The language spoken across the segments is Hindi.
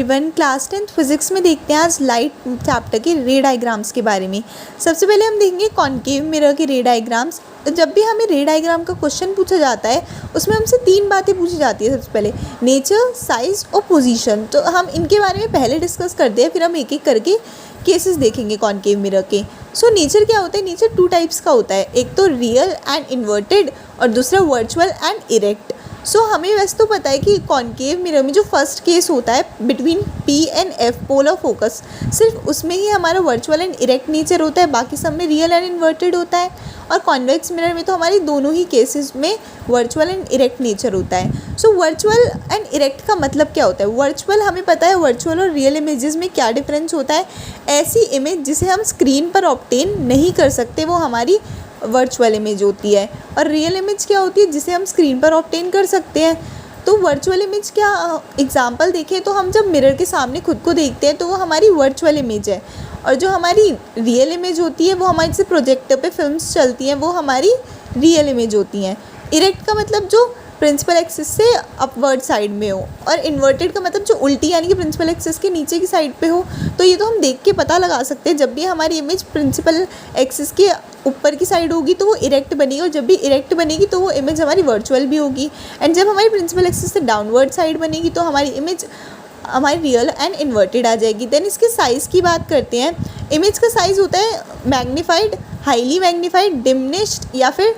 एवरीवन, क्लास 10th फिजिक्स में देखते हैं आज लाइट चैप्टर के रे डायग्राम्स के बारे में। सबसे पहले हम देखेंगे कॉनकेव मिरर के रे डायग्राम्स। जब भी हमें रे डायग्राम का क्वेश्चन पूछा जाता है उसमें हमसे 3 बातें पूछी जाती है। सबसे पहले नेचर, साइज़ और पोजीशन। तो हम इनके बारे में पहले डिस्कस करते हैं, फिर हम एक एक करके केसेस देखेंगे कॉनकेव मिरर के। सो नेचर क्या होता है? नेचर 2 टाइप्स का होता है, एक तो रियल एंड इन्वर्टेड और दूसरा वर्चुअल एंड इरेक्ट। सो हमें वैसे तो पता है कि कॉनकेव मिरर में जो फर्स्ट केस होता है between P and F pole of focus, सिर्फ उसमें ही हमारा वर्चुअल एंड इरेक्ट नेचर होता है, बाकी सब में रियल एंड इन्वर्टेड होता है। और कॉन्वेक्स मिरर में तो हमारी दोनों ही केसेस में वर्चुअल एंड इरेक्ट नेचर होता है। सो वर्चुअल एंड इरेक्ट का मतलब क्या होता है? वर्चुअल हमें पता है वर्चुअल और रियल इमेजेस में क्या डिफरेंस होता है। ऐसी इमेज जिसे हम स्क्रीन पर ऑब्टेन नहीं कर सकते वो हमारी वर्चुअल इमेज होती है। और रियल इमेज क्या होती है? जिसे हम स्क्रीन पर ऑब्टेन कर सकते हैं। तो वर्चुअल इमेज क्या एग्जांपल देखें तो हम जब मिरर के सामने खुद को देखते हैं तो वो हमारी वर्चुअल इमेज है, और जो हमारी रियल इमेज होती है वो हमारे से प्रोजेक्टर पे फिल्म्स चलती हैं, वो हमारी रियल इमेज होती हैं। इरेक्ट का मतलब जो प्रिंसिपल एक्सिस से अपवर्ड साइड में हो, और इन्वर्टेड का मतलब जो उल्टी यानी कि प्रिंसिपल एक्सिस के नीचे की साइड पे हो। तो ये तो हम देख के पता लगा सकते हैं, जब भी हमारी इमेज प्रिंसिपल एक्सिस के ऊपर की साइड होगी तो वो इरेक्ट बनेगी, और जब भी इरेक्ट बनेगी तो वो इमेज हमारी वर्चुअल भी होगी। एंड जब हमारी प्रिंसिपल एक्सिस से डाउनवर्ड साइड बनेगी तो हमारी इमेज हमारी रियल एंड इन्वर्टेड आ जाएगी। देन इसके साइज़ की बात करते हैं। इमेज का साइज़ होता है मैग्नीफाइड, हाईली मैग्नीफाइड, डिमिनिश्ड या फिर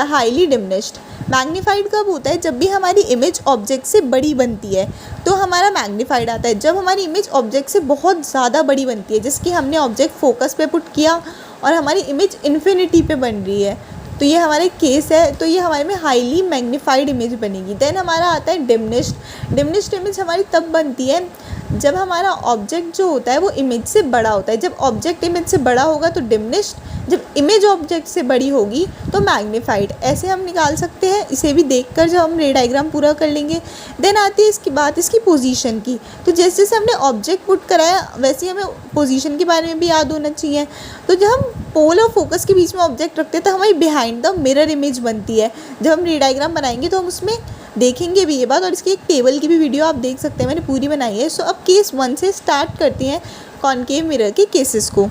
हाईली डिमिनिश्ड। मैग्नीफाइड कब होता है? जब भी हमारी इमेज ऑब्जेक्ट से बड़ी बनती है तो हमारा मैग्नीफाइड आता है। जब हमारी इमेज ऑब्जेक्ट से बहुत ज़्यादा बड़ी बनती है, जिसकी हमने ऑब्जेक्ट फोकस पे पुट किया और हमारी इमेज इन्फिनिटी पे बन रही है, तो ये हमारे केस है, तो ये हमारे में हाईली मैग्नीफाइड इमेज बनेगी। देन हमारा आता है डिमिनिश्ड। डिमिनिश्ड इमेज हमारी तब बनती है जब हमारा ऑब्जेक्ट जो होता है वो इमेज से बड़ा होता है। जब ऑब्जेक्ट इमेज से बड़ा होगा तो डिमिनिश्ड, जब इमेज ऑब्जेक्ट से बड़ी होगी तो मैग्नीफाइड। ऐसे हम निकाल सकते हैं, इसे भी देखकर जब हम रे डायग्राम पूरा कर लेंगे। देन आती है इसकी बात इसकी पोजीशन की। तो जैसे जैसे हमने ऑब्जेक्ट पुट कराया वैसे ही हमें पोजीशन के बारे में भी याद होना चाहिए। तो जब हम पोल और फोकस के बीच में ऑब्जेक्ट रखते हैं तो हमारी बिहाइंड द मिरर इमेज बनती है। जब हम रे डायग्राम बनाएंगे तो हम उसमें देखेंगे भी ये बात, और इसकी एक टेबल की भी वीडियो आप देख सकते हैं, मैंने पूरी बनाई है। सो अब केस 1 से स्टार्ट करते हैं कॉनकेव मिरर के केसेस को।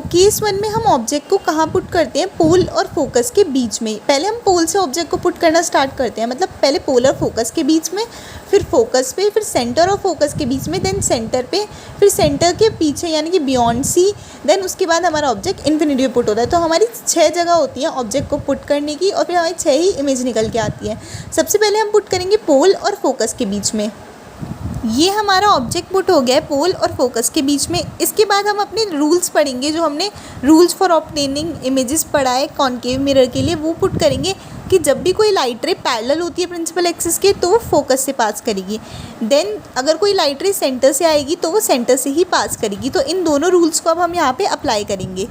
केस 1 में हम ऑब्जेक्ट को कहाँ पुट करते हैं? पोल और फोकस के बीच में। पहले हम पोल से ऑब्जेक्ट को पुट करना स्टार्ट करते हैं, मतलब पहले पोल और फोकस के बीच में, फिर फोकस पे, फिर सेंटर और फोकस के बीच में, देन सेंटर पे, फिर सेंटर के पीछे यानी कि बियॉन्ड सी। देन उसके बाद हमारा ऑब्जेक्ट इन्फिनिटी पे पुट होता है। तो हमारी 6 जगह होती हैं ऑब्जेक्ट को पुट करने की, और फिर हमारी 6 ही इमेज निकल के आती है। सबसे पहले हम पुट करेंगे पोल और फोकस के बीच में। ये हमारा ऑब्जेक्ट पुट हो गया है पोल और फोकस के बीच में। इसके बाद हम अपने रूल्स पढ़ेंगे, जो हमने रूल्स फॉर ऑब्टेनिंग इमेजेस पढ़ा है कॉनकेव मिरर के लिए, वो पुट करेंगे कि जब भी कोई लाइट रे पैरेलल होती है प्रिंसिपल एक्सिस के तो वो फोकस से पास करेगी। देन अगर कोई लाइट रे सेंटर से आएगी तो वो सेंटर से ही पास करेगी। तो इन दोनों रूल्स को अब हम यहाँ पे अप्लाई करेंगे।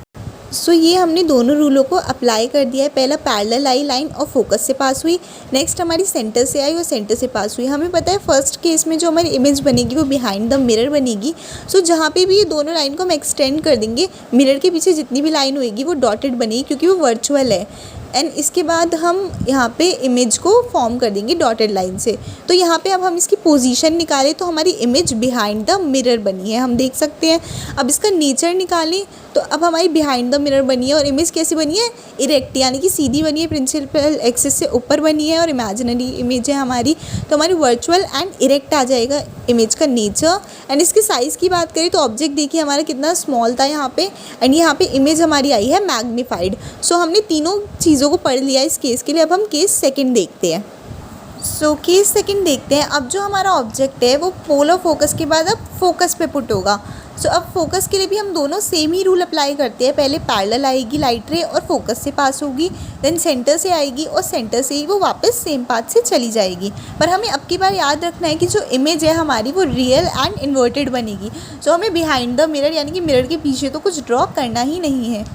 ये हमने दोनों रूलों को अप्लाई कर दिया है। पहला पैरेलल आई लाइन और फोकस से पास हुई, नेक्स्ट हमारी सेंटर से आई और सेंटर से पास हुई। हमें पता है फर्स्ट केस में जो हमारी इमेज बनेगी वो बिहाइंड द मिरर बनेगी। जहाँ पे भी ये दोनों लाइन को हम एक्सटेंड कर देंगे, मिरर के पीछे जितनी भी लाइन होएगी वो डॉटेड बनेगी क्योंकि वो वर्चुअल है। एंड इसके बाद हम यहाँ पे इमेज को फॉर्म कर देंगे डॉटेड लाइन से। तो यहाँ पे अब हम इसकी पोजीशन निकालें तो हमारी इमेज बिहाइंड द मिरर बनी है, हम देख सकते हैं। अब इसका नेचर निकालें तो अब हमारी बिहाइंड द मिरर बनी है, और इमेज कैसी बनी है? इरेक्ट यानी कि सीधी बनी है, प्रिंसिपल एक्सिस से ऊपर बनी है, और इमेजिनरी इमेज है हमारी। तो हमारी वर्चुअल एंड इरेक्ट आ जाएगा इमेज का नेचर। एंड इसके साइज़ की बात करें तो ऑब्जेक्ट देखिए हमारा कितना स्मॉल था यहाँ पे, एंड यहाँ पे इमेज हमारी आई है मैग्नीफाइड। हमने तीनों चीज़ों को पढ़ लिया इस केस के लिए। अब हम केस सेकंड देखते हैं। केस सेकंड देखते हैं। अब जो हमारा ऑब्जेक्ट है वो पोल और फोकस के बाद अब फोकस पे पुट होगा। अब फोकस के लिए भी हम दोनों सेम ही रूल अप्लाई करते हैं। पहले पैरेलल आएगी लाइट रे और फोकस से पास होगी, देन सेंटर से आएगी और सेंटर से ही वो वापस सेम पाथ से चली जाएगी। पर हमें अब की बार याद रखना है कि जो इमेज है हमारी वो रियल एंड इन्वर्टेड बनेगी। हमें बिहाइंड द मिरर यानी कि मिरर के पीछे तो कुछ ड्रॉ करना ही नहीं है।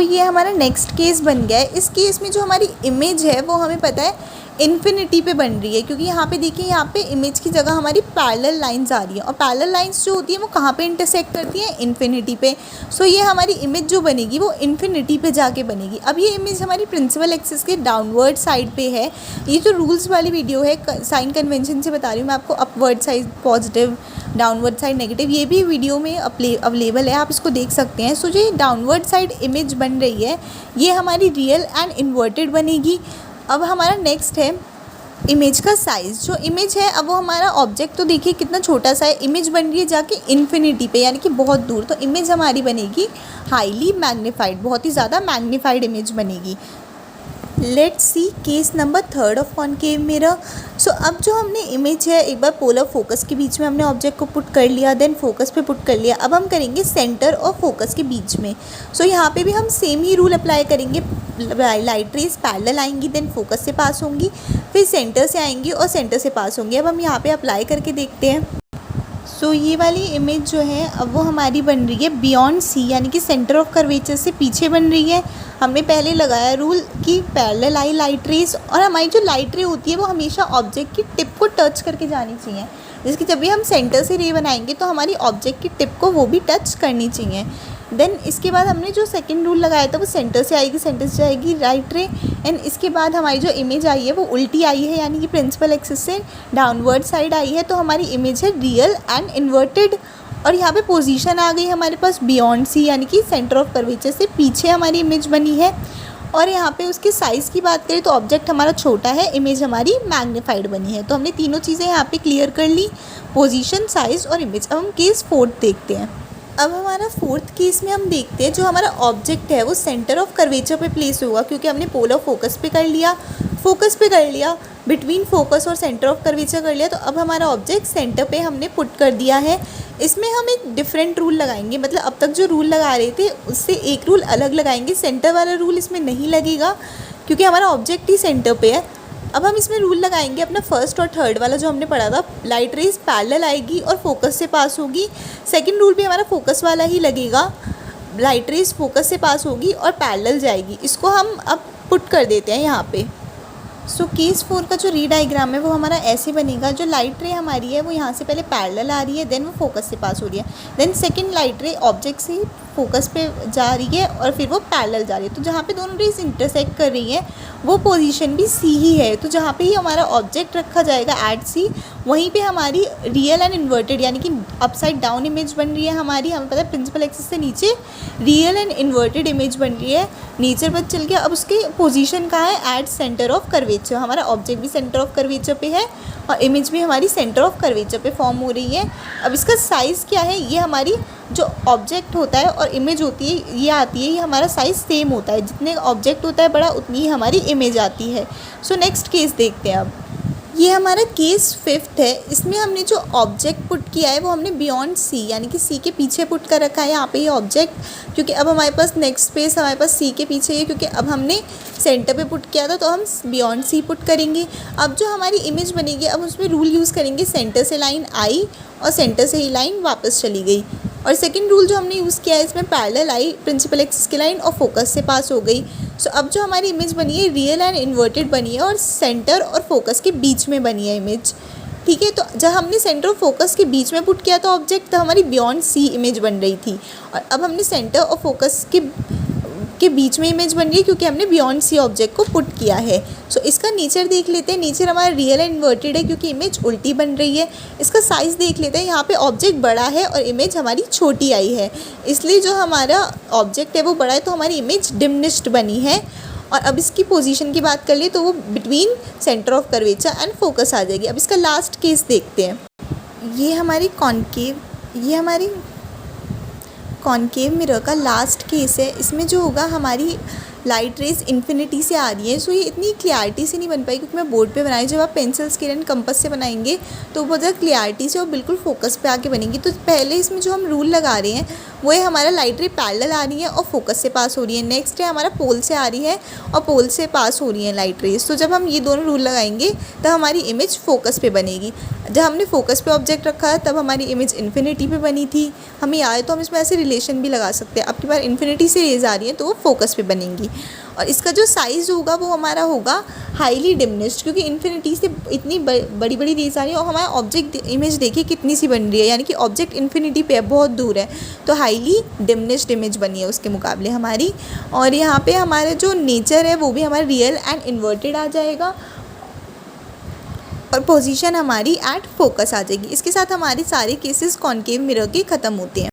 ये हमारा नेक्स्ट केस बन गया है। इस केस में जो हमारी इमेज है वो हमें पता है इन्फिनिटी पे बन रही है, क्योंकि यहाँ पे देखिए, यहाँ पे इमेज की जगह हमारी पैरेलल लाइंस आ रही है, और पैरेलल लाइंस जो होती है वो कहाँ पे इंटरसेक्ट करती हैं, इन्फिनिटी पे। सो ये हमारी इमेज जो बनेगी वो इन्फिनिटी पे जाके बनेगी। अब ये इमेज हमारी प्रिंसिपल एक्सिस के डाउनवर्ड साइड पे है। ये जो रूल्स वाली वीडियो है, साइन कन्वेंशन से बता रही हूँ मैं आपको, upward side positive, downward side negative, ये भी वीडियो में अवेलेबल है, आप इसको देख सकते हैं। सो जो ये डाउनवर्ड साइड इमेज बन रही है, ये हमारी रियल एंड इन्वर्टेड बनेगी। अब हमारा नेक्स्ट है इमेज का साइज़। जो इमेज है, अब वो हमारा ऑब्जेक्ट तो देखिए कितना छोटा सा है, इमेज बन रही है जाके इन्फिनिटी पे, यानी कि बहुत दूर। तो इमेज हमारी बनेगी हाईली मैग्नीफाइड, बहुत ही ज़्यादा मैग्नीफाइड इमेज बनेगी। Let's see case number 3 of concave mirror. So अब जो हमने इमेज है, एक बार पोलर फोकस के बीच में हमने ऑब्जेक्ट को पुट कर लिया, देन फोकस पे पुट कर लिया। अब हम करेंगे सेंटर और फोकस के बीच में। सो यहाँ पे भी हम सेम ही रूल अप्लाई करेंगे। लाइट रेज पैरेलल आएंगी, देन फोकस से पास होंगी, फिर सेंटर से आएंगी और सेंटर से पास होंगी। अब हम यहाँ पे अप्लाई करके देखते हैं। सो ये वाली इमेज जो है, अब वो हमारी बन रही है बियॉन्ड सी, यानी कि सेंटर ऑफ कर्वेचर से पीछे बन रही है। हमने पहले लगाया रूल कि पैरेलल आई लाइट रेज, और हमारी जो लाइट रे होती है वो हमेशा ऑब्जेक्ट की टिप को टच करके जानी चाहिए। जैसे कि जब भी हम सेंटर से रे बनाएंगे तो हमारी ऑब्जेक्ट की टिप को वो भी टच करनी चाहिए। देन इसके बाद हमने जो सेकंड रूल लगाया था वो सेंटर से आएगी, सेंटर से जाएगी राइट रे, एंड इसके बाद हमारी जो इमेज आई है वो उल्टी आई है, यानी कि प्रिंसिपल एक्सिस से डाउनवर्ड साइड आई है। तो हमारी इमेज है रियल एंड इन्वर्टेड। और यहाँ पे पोजीशन आ गई हमारे पास बियॉन्ड सी, यानी कि सेंटर ऑफ कर्वेचर से पीछे हमारी इमेज बनी है। और यहाँ पे उसके साइज़ की बात करें तो ऑब्जेक्ट हमारा छोटा है, इमेज हमारी मैग्नीफाइड बनी है। तो हमने तीनों चीज़ें यहाँ पे क्लियर कर ली, पोजीशन, साइज़ और इमेज। अब हम केस 4 देखते हैं। अब हमारा 4th केस में हम देखते हैं, जो हमारा ऑब्जेक्ट है वो सेंटर ऑफ कर्वेचर पे प्लेस होगा, क्योंकि हमने पोलर फोकस पे कर लिया, बिटवीन फोकस और सेंटर ऑफ कर्वेचर कर लिया। तो अब हमारा ऑब्जेक्ट सेंटर पे हमने पुट कर दिया है। इसमें हम एक डिफरेंट रूल लगाएंगे, मतलब अब तक जो रूल लगा रहे थे उससे एक रूल अलग लगाएंगे। सेंटर वाला रूल इसमें नहीं लगेगा, क्योंकि हमारा ऑब्जेक्ट ही सेंटर पे है। अब हम इसमें रूल लगाएंगे अपना फर्स्ट और थर्ड वाला जो हमने पढ़ा था, लाइट रेज पैरेलल आएगी और फोकस से पास होगी। सेकंड रूल भी हमारा फोकस वाला ही लगेगा, लाइट रेज फोकस से पास होगी और पैरेलल जाएगी। इसको हम अब पुट कर देते हैं यहाँ पे। सो केस 4 का जो री डायग्राम है वो हमारा ऐसे बनेगा। जो लाइट रे हमारी है वो यहाँ से पहले पैरेलल आ रही है, देन वो फोकस से पास हो रही है, then second light ray object से फोकस पे जा रही है और फिर वो पैरेलल जा रही है। तो जहाँ पे दोनों रेज इंटरसेक्ट कर रही हैं वो पोजीशन भी सी ही है। तो जहाँ पे ही हमारा ऑब्जेक्ट रखा जाएगा एट सी, वहीं पे हमारी रियल एंड इन्वर्टेड, यानी कि अपसाइड डाउन इमेज बन रही है हमारी। हमें पता है प्रिंसिपल एक्सिस से नीचे रियल एंड इन्वर्टेड इमेज बन रही है, नीचे पर चल के। अब उसकी पोजीशन कहाँ है, एट सेंटर ऑफ कर्वेचर। हमारा ऑब्जेक्ट भी सेंटर ऑफ कर्वेचर पे है और इमेज भी हमारी सेंटर ऑफ कर्वेचर पे फॉर्म हो रही है। अब इसका साइज़ क्या है, ये हमारी जो ऑब्जेक्ट होता है और इमेज होती है ये आती है, ये हमारा साइज़ सेम होता है। जितने ऑब्जेक्ट होता है बड़ा, उतनी ही हमारी इमेज आती है। सो नेक्स्ट केस देखते हैं। अब ये हमारा केस 5 है। इसमें हमने जो ऑब्जेक्ट पुट किया है वो हमने बियॉन्ड सी, यानी कि सी के पीछे पुट कर रखा है यहाँ पे ये ऑब्जेक्ट, क्योंकि अब हमारे पास नेक्स्ट स्पेस हमारे पास सी के पीछे है, क्योंकि अब हमने सेंटर पे पुट किया था तो हम बियॉन्ड सी पुट करेंगे। अब जो हमारी इमेज बनेगी, अब उसमें रूल यूज़ करेंगे, सेंटर से लाइन आई और सेंटर से ही लाइन वापस चली गई। और सेकंड रूल जो हमने यूज़ किया है, इसमें पैरेलल आई प्रिंसिपल एक्सिस की लाइन और फोकस से पास हो गई। सो अब जो हमारी इमेज बनी है रियल एंड इन्वर्टेड बनी है और सेंटर और फोकस के बीच में बनी है इमेज। ठीक है, तो जब हमने सेंटर और फोकस के बीच में पुट किया था ऑब्जेक्ट, तो हमारी बियॉन्ड सी इमेज बन रही थी। और अब हमने सेंटर और फोकस के बीच में इमेज बन रही है, क्योंकि हमने बियॉन्ड सी ऑब्जेक्ट को पुट किया है। सो इसका नेचर देख लेते हैं। नेचर हमारा रियल एंड इन्वर्टेड है, क्योंकि इमेज उल्टी बन रही है। इसका साइज़ देख लेते हैं। यहाँ पे ऑब्जेक्ट बड़ा है और इमेज हमारी छोटी आई है, इसलिए जो हमारा ऑब्जेक्ट है वो बड़ा है, तो हमारी इमेज डिमिनिश्ड बनी है। और अब इसकी पोजीशन की बात कर लिए तो वो between centre of curvature and focus आ जाएगी। अब इसका लास्ट केस देखते हैं। ये हमारी कॉनकेव मिरर का लास्ट केस है। इसमें जो होगा, हमारी लाइट रेज इन्फिनिटी से आ रही है। सो ये इतनी क्लियरिटी से नहीं बन पाई, क्योंकि मैं बोर्ड पे बनाई। जब आप पेंसिल स्केल एंड कंपास से बनाएंगे तो बहुत ज़्यादा क्लियरिटी से और बिल्कुल फोकस पे आके बनेगी। तो पहले इसमें जो हम रूल लगा रहे हैं वो है, हमारा लाइट रे पैरेलल आ रही है और फोकस से पास हो रही है। नेक्स्ट है हमारा पोल से आ रही है और पोल से पास हो रही है लाइट रेज। तो जब हम ये दोनों रूल लगाएंगे तब हमारी इमेज फोकस पे बनेगी। जब हमने फोकस पे ऑब्जेक्ट रखा है तब हमारी इमेज इन्फिनिटी पे बनी थी। हमें याद है तो हम इसमें ऐसे रिलेशन भी लगा सकते हैं। आपकी बार इन्फिनिटी से रेज आ रही है तो वो फोकस पे बनेंगी। और इसका जो साइज़ होगा वो हमारा होगा हाईली डिमिनिश्ड, क्योंकि इन्फिनिटी से इतनी बड़ी बड़ी रेज आ रही है और हमारा ऑब्जेक्ट इमेज देखिए कितनी सी बन रही है, यानी कि ऑब्जेक्ट इन्फिनिटी पे बहुत दूर है, तो हाईली डिमिनिश्ड इमेज बनी है उसके मुकाबले हमारी। और यहाँ पे हमारा जो नेचर है वो भी हमारा रियल एंड इन्वर्टेड आ जाएगा और पोजीशन हमारी एट फोकस आ जाएगी। इसके साथ हमारे सारे केसेस कॉनकेव मिरर के ख़त्म होते हैं।